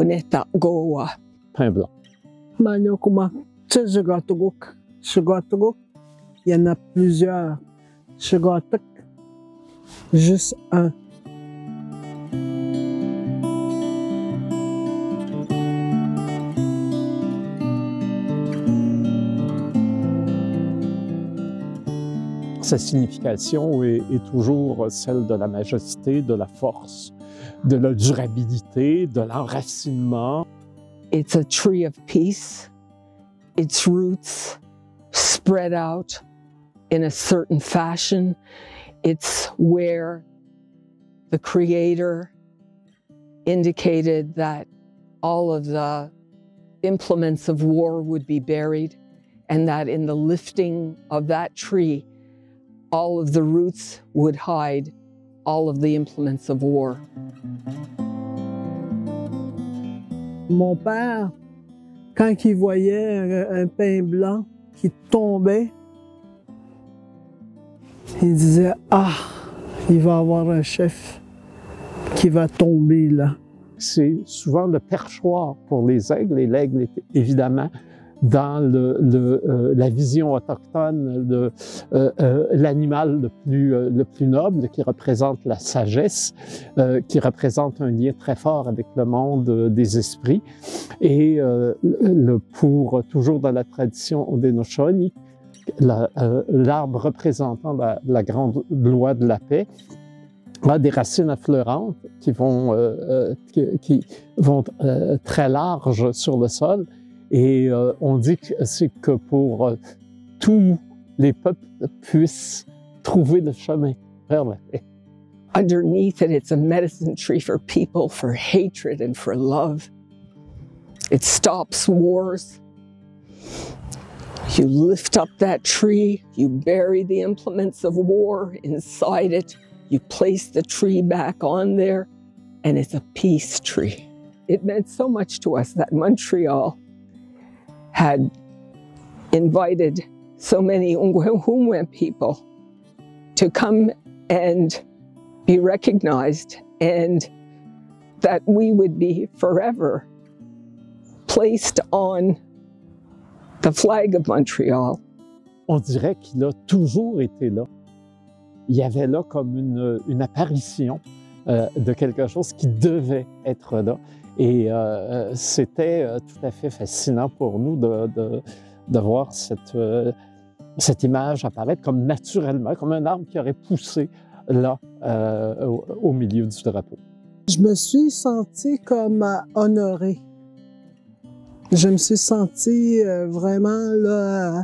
Oneta Goa. Pain blanc. Maniokuma, Tchegotoguk, Chegotoguk, il y en a plusieurs. Chegotok, juste un. Sa signification est toujours celle de la majesté, de la force, de la durabilité, de l'enracinement. It's a tree of peace. Its roots spread out in a certain fashion. It's where the Creator indicated that all of the implements of war would be buried, and that in the lifting of that tree, all of the roots would hide all of the implements of war. Mon père, quand il voyait un pain blanc qui tombait, il disait « Ah, il va y avoir un chef qui va tomber là. » C'est souvent le perchoir pour les aigles, et l'aigle est évidemment dans la vision autochtone de l'animal le plus noble, qui représente la sagesse, qui représente un lien très fort avec le monde des esprits. Et pour toujours dans la tradition Haudenosaunee, l'arbre représentant la grande loi de la paix a des racines affleurantes qui vont très larges sur le sol. Et on dit que c'est que pour tous les peuples puissent trouver le chemin vers la paix. Underneath it, it's a medicine tree for people, for hatred and for love. It stops wars. You lift up that tree, you bury the implements of war inside it, you place the tree back on there, and it's a peace tree. It meant so much to us that Montreal had invited so many Ungwem people to come and be recognized, and that we would be forever placed on the flag of Montreal. On dirait qu'il a toujours été là. Il y avait là comme une apparition de quelque chose qui devait être là. Et c'était tout à fait fascinant pour nous de voir cette image apparaître comme naturellement, comme un arbre qui aurait poussé là, au milieu du drapeau. Je me suis sentie comme honorée. Je me suis sentie vraiment là,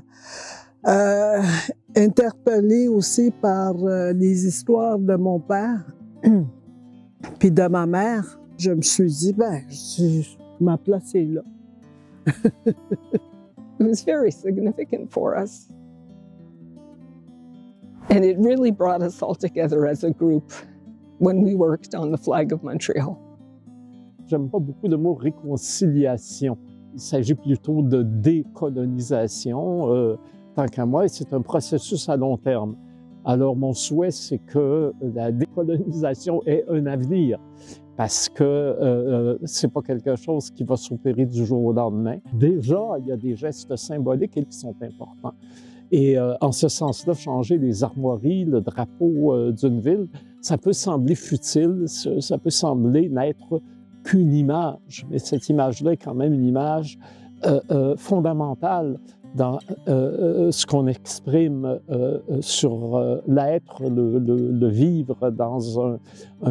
interpellée aussi par les histoires de mon père puis de ma mère. Je me suis dit, ma place est là. It was very significant for us. And it really brought us all together as a group when we worked on the flag of Montreal. J'aime pas beaucoup le mot réconciliation. Il s'agit plutôt de décolonisation, tant qu'à moi, et c'est un processus à long terme. Alors, mon souhait, c'est que la décolonisation ait un avenir, parce que c'est pas quelque chose qui va s'opérer du jour au lendemain. Déjà, il y a des gestes symboliques qui sont importants. Et en ce sens-là, changer les armoiries, le drapeau d'une ville, ça peut sembler futile, ça peut sembler n'être qu'une image, mais cette image-là est quand même une image fondamentale dans ce qu'on exprime sur l'être, le vivre dans un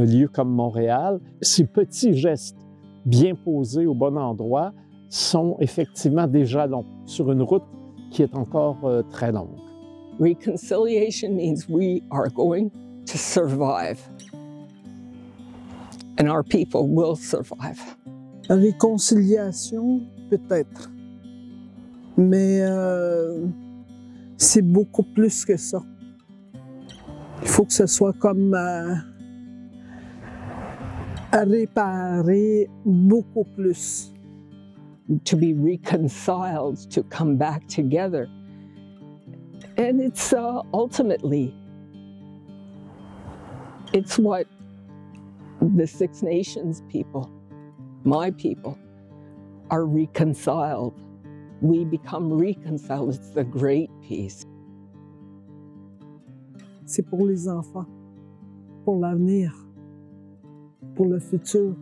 lieu comme Montréal. Ces petits gestes bien posés au bon endroit sont effectivement des jalons sur une route qui est encore très longue. Reconciliation means we are going to survive. And our people will survive. La réconciliation, peut-être. Mais c'est beaucoup plus que ça. Il faut que ce soit comme à réparer beaucoup plus. To be reconciled, to come back together. And it's ultimately, it's what the Six Nations people my people are reconciled. We become reconciled. It's the great peace. C'est pour les enfants, pour l'avenir, pour le futur.